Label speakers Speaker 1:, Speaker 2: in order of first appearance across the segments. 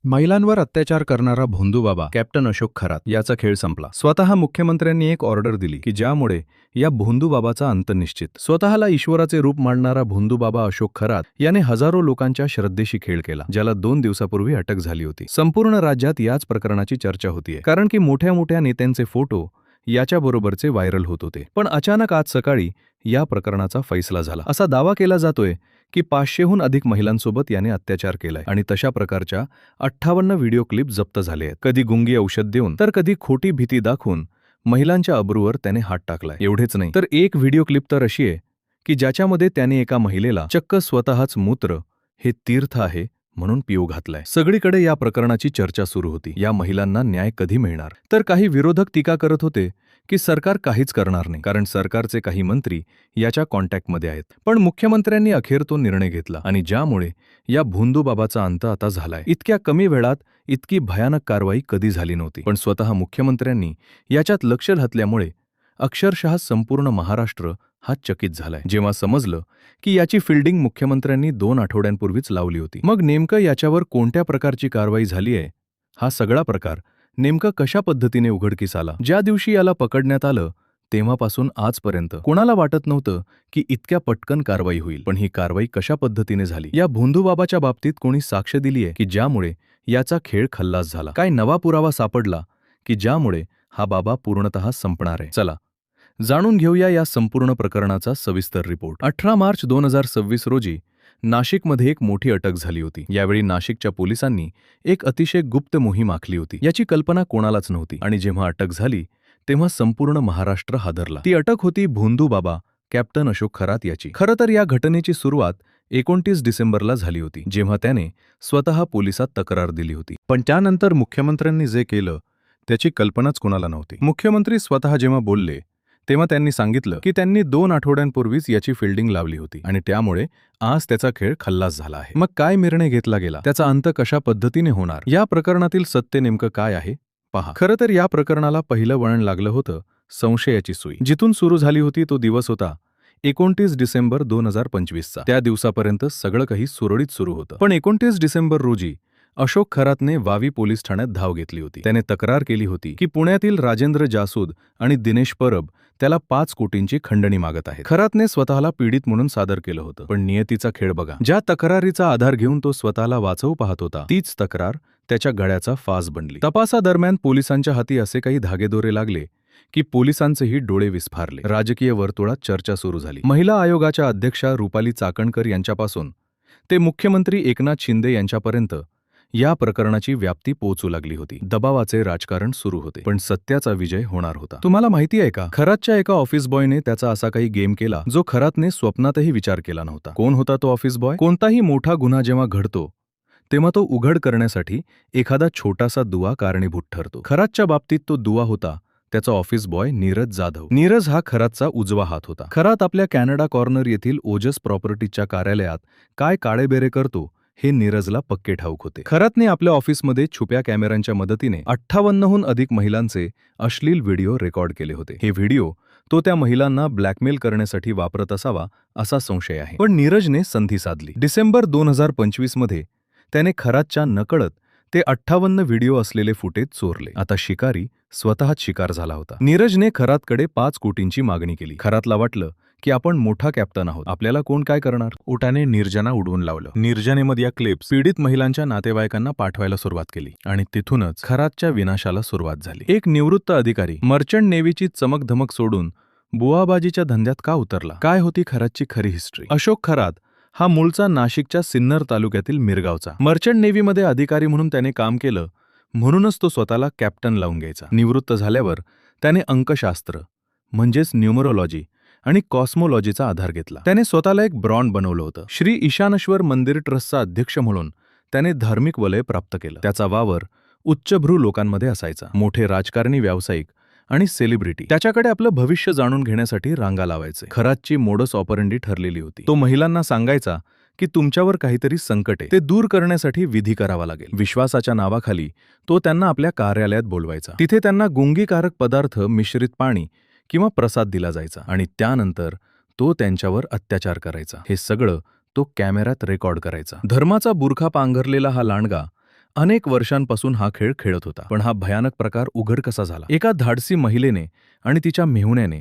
Speaker 1: महिलांवर अत्याचार करणारा भोंदूबाबा कॅप्टन अशोक खरात याचा खेळ संपला. स्वतः मुख्यमंत्र्यांनी एक ऑर्डर दिली की ज्यामुळे या भोंदूबाबाचा अंत निश्चित. स्वतःला ईश्वराचे रूप मानणारा भोंदूबाबा अशोक खरात याने हजारो लोकांच्या श्रद्धेशी खेळ केला, ज्याला 2 दिवसापूर्वी अटक झाली होती. संपूर्ण राज्यात याच प्रकरणाची चर्चा होतीये, कारण की मोठ्या मोठ्या नेत्यांचे फोटो याच्याबरोबरचे व्हायरल होत होते. पण अचानक आज सकाळी या प्रकरणाचा फैसला झाला. असा दावा केला जातोय की 500हून अधिक महिलांसोबत याने अत्याचार केलाय आणि तशा प्रकारच्या 58 व्हिडिओ क्लिप जप्त झाले आहेत. कधी गुंगी औषध देऊन तर कधी खोटी भीती दाखवून महिलांच्या अब्रूवर त्याने हात टाकलाय. एवढेच नाही तर एक व्हिडिओ क्लिप तर अशी आहे की ज्याच्यामध्ये त्याने एका महिलेला चक्क स्वतःच मूत्र हे तीर्थ आहे म्हणून पिऊ घातलाय. सगळीकडे या प्रकरणाची चर्चा सुरू होती. या महिलांना न्याय कधी मिळणार? तर काही विरोधक टीका करत होते की सरकार काहीच करणार नाही, कारण सरकारचे काही मंत्री याच्या कॉन्टॅक्टमध्ये आहेत. पण मुख्यमंत्र्यांनी अखेर तो निर्णय घेतला आणि ज्यामुळे या भोंदूबाबाचा अंत आता झालाय. इतक्या कमी वेळात इतकी भयानक कारवाई कधी झाली नव्हती. पण स्वतः मुख्यमंत्र्यांनी याच्यात लक्ष घातल्यामुळे अक्षरशः संपूर्ण महाराष्ट्र हा चकित झालाय, जेव्हा समजलं की याची फिल्डिंग मुख्यमंत्र्यांनी 2 आठवड्यांपूर्वीच लावली होती. मग नेमकं याच्यावर कोणत्या प्रकारची कारवाई झालीय? हा सगळा प्रकार नेमकं कशा पद्धतीने उघडकीस आला? ज्या दिवशी याला पकडण्यात आलं तेव्हापासून आजपर्यंत कोणाला वाटत नव्हतं की इतक्या पटकन कारवाई होईल. पण ही कारवाई कशा पद्धतीने झाली? या भोंदूबाबाच्या बाबतीत कोणी साक्ष दिलीये की ज्यामुळे याचा खेळ खल्लास झाला? काय नवा पुरावा सापडला की ज्यामुळे हा बाबा पूर्णतः संपणार आहे? चला जाणून घेऊया या संपूर्ण प्रकरणाचा सविस्तर रिपोर्ट. 18 मार्च 2026 रोजी नाशिकमध्ये एक मोठी अटक झाली होती. यावेळी नाशिकच्या पोलिसांनी एक अतिशय गुप्त मोहीम आखली होती. याची कल्पना कोणालाच नव्हती आणि जेव्हा अटक झाली तेव्हा संपूर्ण महाराष्ट्र हादरला. ती अटक होती भोंदूबाबा कॅप्टन अशोक खरात याची. खरं तर या घटनेची सुरुवात 29 डिसेंबरला झाली होती, जेव्हा त्याने स्वतः पोलिसात तक्रार दिली होती. पण त्यानंतर मुख्यमंत्र्यांनी जे केलं त्याची कल्पनाच कोणाला नव्हती. मुख्यमंत्री स्वतः जेव्हा बोलले तेव्हा त्यांनी सांगितलं की त्यांनी 2 आठवड्यांपूर्वीच याची फिल्डिंग लावली होती आणि त्यामुळे आज त्याचा खेळ खल्लास झाला आहे. मग काय निर्णय घेतला गेला? त्याचा अंत कशा पद्धतीने होणार? या प्रकरणातील सत्य नेमकं काय आहे? पहा. खरं तर या प्रकरणाला पहिलं वळण लागलं होतं संशयाची सुई. जिथून सुरू झाली होती तो दिवस होता 29 डिसेंबर 2025चा. त्या दिवसापर्यंत सगळं काही सुरळीत सुरू होतं. पण 29 डिसेंबर रोजी अशोक खरातने वावी पोलीस ठाण्यात धाव घेतली होती. त्याने तक्रार केली होती की पुण्यातील राजेंद्र जासूद आणि दिनेश परब त्याला 5 कोटींची खंडणी मागत आहेत. खरातने स्वतःला पीडित म्हणून सादर केलं होतं. पण नियतीचा खेळ बघा. ज्या तक्रारीचा आधार घेऊन तो स्वतःला वाचवू पाहत होता तीच तक्रार त्याच्या गळ्याचा फास बनली. तपासादरम्यान पोलिसांच्या हाती असे काही धागेदोरे लागले की पोलिसांचेही डोळे विस्फारले. राजकीय वर्तुळात चर्चा सुरू झाली. महिला आयोगाच्या अध्यक्षा रुपाली चाकणकर यांच्यापासून ते मुख्यमंत्री एकनाथ शिंदे यांच्यापर्यंत या प्रकरणाची व्याप्ती पोहोचू लागली होती. दबावाचे राजकारण सुरू होते. पण सत्याचा विजय होणार होता. तुम्हाला माहिती आहे का, खरातच्या एका ऑफिस बॉयने त्याचा असा काही गेम केला जो खरातने स्वप्नातही विचार केला नव्हता. कोण होता तो ऑफिस बॉय? कोणताही मोठा गुन्हा जेव्हा घडतो तेव्हा तो उघड करण्यासाठी एखादा छोटासा दुवा कारणीभूत ठरतो. खरातच्या बाबतीत तो दुवा होता त्याचा ऑफिस बॉय नीरज जाधव. नीरज हा खरातचा उजवा हात होता. खरात आपल्या कॅनडा कॉर्नर येथील ओजस प्रॉपर्टीच्या कार्यालयात काय काळेबेरे करतो हे नीरजला पक्के ठाऊक होते. खरातने आपल्या ऑफिसमध्ये छुप्या कॅमेऱ्यांच्या मदतीने 58हून अधिक महिलांचे अश्लील व्हिडिओ रेकॉर्ड केले होते. हे व्हिडिओ तो त्या महिलांना ब्लॅकमेल करण्यासाठी वापरत असावा असा संशय आहे. पण नीरजने संधी साधली. डिसेंबर 2025 मध्ये त्याने खरातच्या नकळत ते 58 व्हिडिओ असलेले फुटेज चोरले. आता शिकारी स्वतःच शिकार झाला होता. नीरजने खरातकडे 5 कोटींची मागणी केली. खरातला वाटलं की आपण मोठा कॅप्टन आहोत, आपल्याला कोण काय करणार. ओटाने नीरजांना उडवून लावलं. नीरजाने मग या क्लिप्स पीडित महिलांच्या नातेवाईकांना पाठवायला सुरुवात केली आणि तिथूनच खरातच्या विनाशाला सुरुवात झाली. एक निवृत्त अधिकारी मर्चंट नेव्हीची चमकधमक सोडून बुवाबाजीच्या धंद्यात का उतरला? काय होती खरातची खरी हिस्ट्री? अशोक खरात हा मूळचा नाशिकच्या सिन्नर तालुक्यातील मिरगावचा. मर्चंट नेव्हीमध्ये अधिकारी म्हणून त्याने काम केलं, म्हणूनच तो स्वतःला कॅप्टन लावून घ्यायचा. निवृत्त झाल्यावर त्याने अंकशास्त्र म्हणजेच न्यूमरोलॉजी आणि कॉस्मोलॉजीचा आधार घेतला. त्याने स्वतःला एक ब्रॉन्ड बनवलं होतं. श्री ईशानेश्वर मंदिर ट्रस्टचा अध्यक्ष म्हणून त्याने धार्मिक वलय प्राप्त केलं. त्याचा वावर उच्चभ्रू लोकांमध्ये असायचा. मोठे राजकारणी, व्यावसायिक आणि सेलिब्रिटी त्याच्याकडे आपलं भविष्य जाणून घेण्यासाठी रांगा लावायचे. खरातची मोडस ऑपरंडी ठरलेली होती. तो महिलांना सांगायचा की तुमच्यावर काहीतरी संकट आहे, ते दूर करण्यासाठी विधी करावा लागेल. विश्वासाच्या नावाखाली तो त्यांना आपल्या कार्यालयात बोलवायचा. तिथे त्यांना गुंगीकारक पदार्थ, मिश्रित पाणी किंवा प्रसाद दिला जायचा आणि त्यानंतर तो त्यांच्यावर अत्याचार करायचा. हे सगळं तो कॅमेऱ्यात रेकॉर्ड करायचा. धर्माचा बुरखा पांघरलेला हा लांडगा अनेक वर्षांपासून हा खेळ खेळत होता. पण हा भयानक प्रकार उघड कसा झाला? एका धाडसी महिलेने आणि तिच्या मेहुण्याने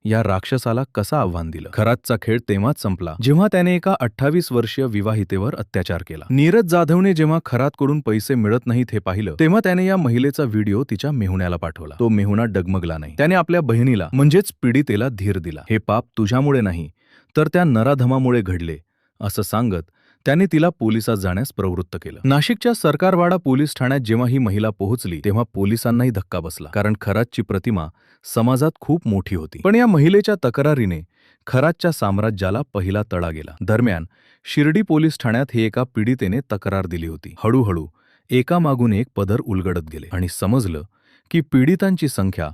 Speaker 1: या राक्षसाला कसा आव्हान दिलं? खरातचा खेळ तेव्हाच संपला जेव्हा त्याने एका 28 वर्षीय विवाहितेवर अत्याचार केला. नीरज जाधवने जेव्हा खरातकडून पैसे मिळत नाहीत हे पाहिलं, तेव्हा त्याने या महिलेचा व्हिडिओ तिच्या मेहुण्याला पाठवला. तो मेहुणा डगमगला नाही. त्याने आपल्या बहिणीला म्हणजेच पीडितेला धीर दिला. हे पाप तुझ्यामुळे नाही तर त्या नराधमामुळे घडले असं सांगत त्याने तिला पोलिसात जाण्यास प्रवृत्त केलं. नाशिकच्या सरकारवाडा पोलीस ठाण्यात जेव्हा ही महिला पोहोचली तेव्हा पोलिसांनाही धक्का बसला, कारण खरातची प्रतिमा समाजात खूप मोठी होती. पण या महिलेच्या तक्रारीने खरातच्या साम्राज्याला पहिला तडा गेला. दरम्यान शिर्डी पोलीस ठाण्यात ही एका पीडितेने तक्रार दिली होती. हळूहळू एकामागून एक पदर उलगडत गेले आणि समजलं की पीडितांची संख्या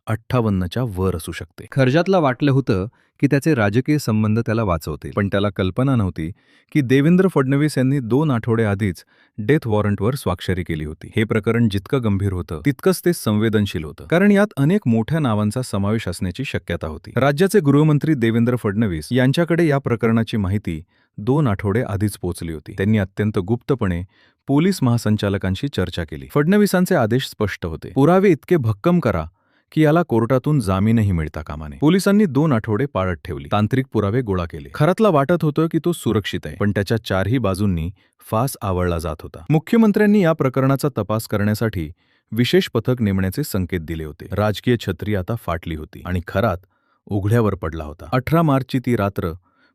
Speaker 1: 58च्या वर असू शकते.
Speaker 2: खर्जातला वाटलं होतं की त्याचे राजकीय संबंध त्याला वाचवतील,
Speaker 1: पण त्याला कल्पना नव्हती की देवेंद्र फडणवीस यांनी 2 आठवडे आधीच डेथ वॉरंटवर स्वाक्षरी केली होती. हे प्रकरण जितकं गंभीर होतं तितकंच ते संवेदनशील होतं, कारण यात अनेक मोठ्या नावांचा समावेश असण्याची शक्यता होती. राज्याचे गृहमंत्री देवेंद्र फडणवीस यांच्याकडे या प्रकरणाची माहिती 2 आठवडे आधीच पोहोचली होती. त्यांनी अत्यंत गुप्तपणे पोलीस महासंचालकांशी चर्चा केली. फडणवीसांचे आदेश स्पष्ट होते: पुरावे इतके भक्कम करा की याला कोर्टातून जामीनही मिळता कामा नये. पोलिसांनी 2 आठवडे पाळत ठेवली. तांत्रिक पुरावे गोळा केले. खरातला वाटत होतं की तो सुरक्षित आहे, पण त्याच्या चारही बाजूंनी फास आवळला जात होता. मुख्यमंत्र्यांनी या प्रकरणाचा तपास करण्यासाठी विशेष पथक नेमण्याचे संकेत दिले होते. राजकीय छत्री आता फाटली होती आणि खरात उघड्यावर पडला होता. 18 मार्चची ती रात्र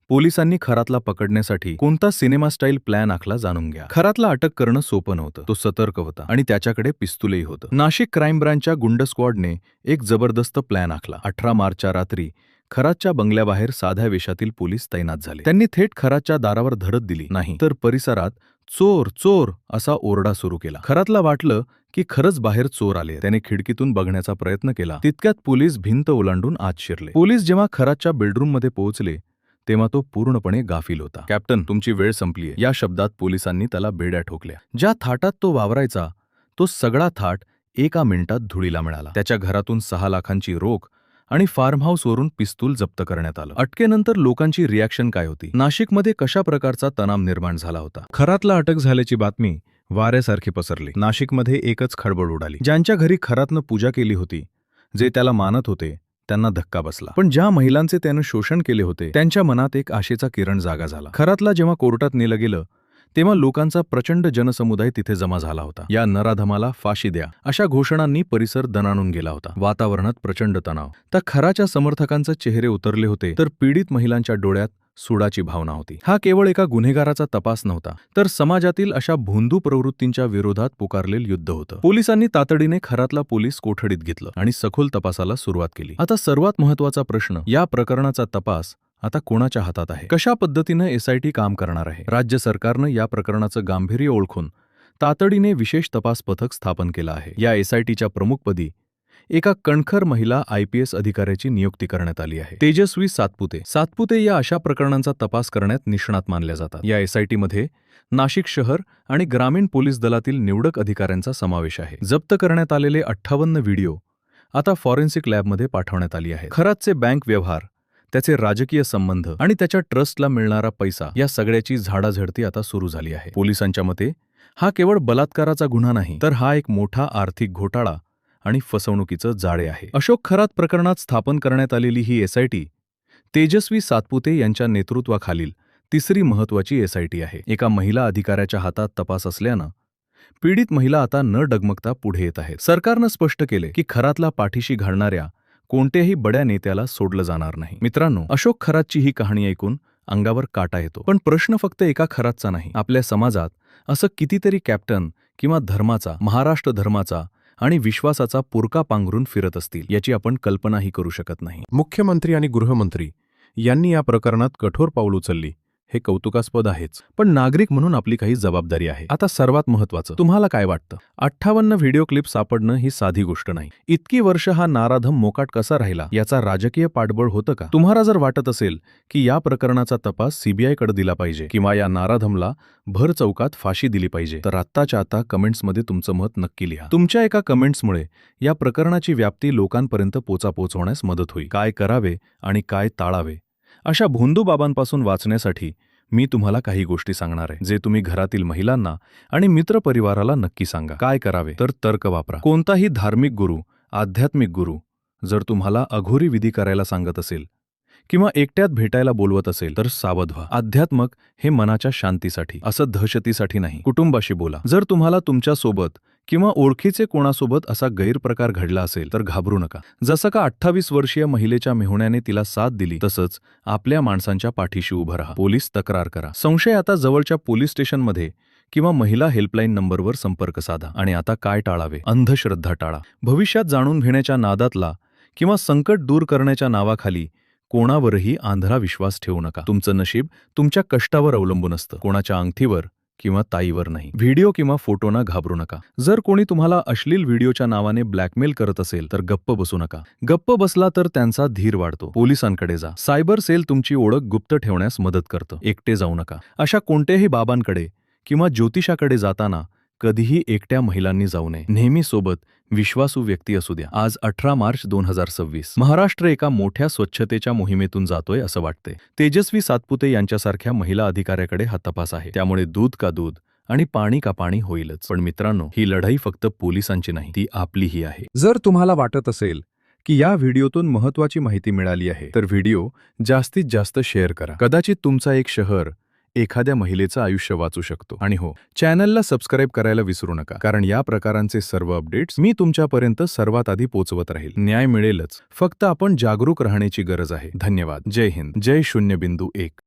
Speaker 1: पोलिसांनी खरातला पकडण्यासाठी कोणता सिनेमा स्टाईल प्लॅन आखला जाणून घ्या. खरातला अटक करणं सोपं नव्हतं. तो सतर्क होता आणि त्याच्याकडे पिस्तूलही होतं. नाशिक क्राईम ब्रांचच्या गुंड स्क्वॉडने एक जबरदस्त प्लॅन आखला. 18 मार्चच्या रात्री खरातच्या बंगल्याबाहेर साध्या वेशातील पोलीस तैनात झाले. त्यांनी थेट खरातच्या दारावर धडक दिली नाही, तर परिसरात चोर चोर असा ओरडा सुरू केला. खरातला वाटलं की खरंच बाहेर चोर आले. त्याने खिडकीतून बघण्याचा प्रयत्न केला. तितक्यात पोलीस भिंत ओलांडून आत शिरले. पोलीस जेव्हा खरातच्या बेडरूममध्ये पोहोचले तेव्हा तो पूर्णपणे गाफील होता. कॅप्टन, तुमची वेळ संपलीये, या शब्दात पोलिसांनी त्याला बेड्या ठोकल्या. ज्या थाटात तो वावरायचा तो सगळा थाट एका मिनिटात धुळीला मिळाला. त्याच्या घरातून 6 लाखांची रोख आणि फार्म हाऊसवरून पिस्तूल जप्त करण्यात आलं. अटकेनंतर लोकांची रिॲक्शन काय होती? नाशिकमध्ये कशा प्रकारचा तणाव निर्माण झाला होता? खरातला अटक झाल्याची बातमी वाऱ्यासारखी पसरली. नाशिकमध्ये एकच खळबळ उडाली. ज्यांच्या घरी खरातनं पूजा केली होती, जे त्याला मानत होते, त्यांना धक्का बसला. पण ज्या महिलांचे त्यानं शोषण केले होते त्यांच्या मनात एक आशेचा किरण जागा झाला. खरातला जेव्हा कोर्टात नेलं गेलं तेव्हा लोकांचा प्रचंड जनसमुदाय तिथे जमा झाला होता. या नराधमाला फाशी द्या अशा घोषणांनी परिसर दणाणून गेला होता. वातावरणात प्रचंड तणाव. त्या खराच्या समर्थकांचे चेहरे उतरले होते, तर पीडित महिलांच्या डोळ्यात सुडाची भावना होती. हा केवळ एका गुन्हेगाराचा तपास नव्हता, तर समाजातील अशा भोंदू प्रवृत्तींच्या विरोधात पुकारलेलं युद्ध होतं. पोलिसांनी तातडीने खरातला पोलीस कोठडीत घेतलं आणि सखोल तपासाला सुरुवात केली. आता सर्वात महत्त्वाचा प्रश्न, या प्रकरणाचा तपास आता कोणाच्या हातात आहे? कशा पद्धतीनं SIT काम करणार आहे? राज्य सरकारनं या प्रकरणाचं गांभीर्य ओळखून तातडीने विशेष तपास पथक स्थापन केलं आहे. या SITच्या प्रमुखपदी एका कणखर महिला IPS अधिकाऱ्याची नियुक्ती करण्यात आली आहे, तेजस्वी सातपुते. सातपुते या अशा प्रकरणांचा तपास करण्यात निष्णात मानल्या जातात. या SITमध्ये नाशिक शहर आणि ग्रामीण पोलीस दलातील निवडक अधिकाऱ्यांचा समावेश आहे. जप्त करण्यात आलेले 58 व्हिडिओ आता फॉरेन्सिक लॅबमध्ये पाठवण्यात आली आहे. खरातचे बँक व्यवहार, त्याचे राजकीय संबंध आणि त्याच्या ट्रस्टला मिळणारा पैसा, या सगळ्याची झाडाझडती आता सुरू झाली आहे. पोलिसांच्या मते हा केवळ बलात्काराचा गुन्हा नाही, तर हा एक मोठा आर्थिक घोटाळा आणि फसवणुकीचं जाळे आहे. अशोक खरात प्रकरणात स्थापन करण्यात आलेली ही SIT तेजस्वी सातपुते यांच्या नेतृत्वाखालील तिसरी महत्त्वाची SIT आहे. एका महिला अधिकाऱ्याच्या हातात तपास असल्यानं पीडित महिला आता न डगमगता पुढे येत आहेत. सरकारनं स्पष्ट केले की खरातला पाठीशी घालणाऱ्या कोणत्याही बड्या नेत्याला सोडलं जाणार नाही. मित्रांनो, अशोक खरातची ही कहाणी ऐकून अंगावर काटा येतो. पण प्रश्न फक्त एका खरातचा नाही. आपल्या समाजात असं कितीतरी कॅप्टन किंवा धर्माचा, महाराष्ट्र धर्माचा आणि विश्वासाचा पुरका पांघरून फिरत असतील, याची आपण कल्पनाही करू शकत नाही.
Speaker 3: मुख्यमंत्री आणि गृहमंत्री यांनी या प्रकरणात कठोर पाऊल उचलली, हे कौतुकास्पद आहेच.
Speaker 1: पण नागरिक म्हणून आपली काही जबाबदारी आहे. आता सर्वात महत्त्वाचं, तुम्हाला काय वाटतं? 58 व्हिडिओ क्लिप सापडणं ही साधी गोष्ट नाही. इतकी वर्ष हा नाराधम मोकाट कसा राहिला, याचा राजकीय पाठबळ होतं का? तुम्हाला जर वाटत असेल की या प्रकरणाचा तपास CBIकडे दिला पाहिजे किंवा या नाराधमला भर चौकात फाशी दिली पाहिजे, तर आत्ताच्या आता कमेंट्समध्ये तुमचं मत नक्की लिहा. तुमच्या एका कमेंट्समुळे या प्रकरणाची व्याप्ती लोकांपर्यंत पोहोचवण्यास मदत होईल. काय करावे आणि काय टाळावे अशा भोंदू बाबांपासून वाचण्यासाठी मी तुम्हाला काही गोष्टी सांगणार आहे जे तुम्ही घरातील महिलांना आणि मित्रपरिवाराला नक्की सांगा. काय करावे तर तर्क वापरा. कोणताही धार्मिक गुरु, आध्यात्मिक गुरु जर तुम्हाला अघोरी विधी करायला सांगत असेल किंवा एकट्यात भेटायला बोलवत असेल तर सावध व्हा. अध्यात्मक हे मनाच्या शांतीसाठी, असं दहशतीसाठी नाही. कुटुंबाशी बोला. जर तुम्हाला तुमच्यासोबत किंवा ओळखीचे कोणासोबत असा गैरप्रकार घडला असेल तर घाबरू नका. जसं का 28 वर्षीय महिलेच्या मेहुण्याने तिला साथ दिली, तसंच आपल्या माणसांच्या पाठीशी उभं राहा. पोलीस तक्रार करा. संशय आता जवळच्या पोलीस स्टेशनमध्ये किंवा महिला हेल्पलाईन नंबरवर संपर्क साधा. आणि आता काय टाळावे? अंधश्रद्धा टाळा. भविष्यात जाणून घेण्याच्या नादातला किंवा संकट दूर करण्याच्या नावाखाली कोणावरही आंधळा विश्वास ठेवू नका. तुमचं नशीब तुमच्या कष्टावर अवलंबून असतं, कोणाच्या अंगठीवर किंवा ताईवर नाही. व्हिडिओ किंवा फोटोना घाबरू नका. जर कोणी तुम्हाला अश्लील व्हिडिओच्या नावाने ब्लॅकमेल करत असेल तर गप्प बसू नका. गप्प बसला तर त्यांचा धीर वाढतो. पोलिसांकडे जा. सायबर सेल तुमची ओळख गुप्त ठेवण्यास मदत करतं. एकटे जाऊ नका. अशा कोणत्याही बाबांकडे किंवा ज्योतिषाकडे जाताना कधीही एकट्या महिलांनी जाऊ नये. नेहमी सोबत विश्वासू व्यक्ती असू द्या. आज 18 मार्च 2026. महाराष्ट्र एका मोठ्या स्वच्छतेच्या मोहिमेतून जातोय असं वाटतंय. तेजस्वी सातपुते यांच्यासारख्या महिला अधिकाऱ्याकडे हा तपास आहे. त्यामुळे दूध का दूध आणि पाणी का पाणी होईलच. पण मित्रांनो, ही लढाई फक्त पोलिसांची नाही, ती आपलीही आहे.
Speaker 3: जर तुम्हाला वाटत असेल की या व्हिडिओतून महत्त्वाची माहिती मिळाली आहे तर व्हिडिओ जास्तीत जास्त शेअर करा. कदाचित तुमचा एक शहर एखाद्या महिलेचं आयुष्य वाचू शकतो. आणि हो, चॅनलला सबस्क्राईब करायला विसरू नका, कारण या प्रकारांचे सर्व अपडेट्स मी तुमच्यापर्यंत सर्वात आधी पोहोचवत राहील. न्याय मिळेलच, फक्त आपण जागरूक राहण्याची गरज आहे. धन्यवाद. जय हिंद. जय 0.1.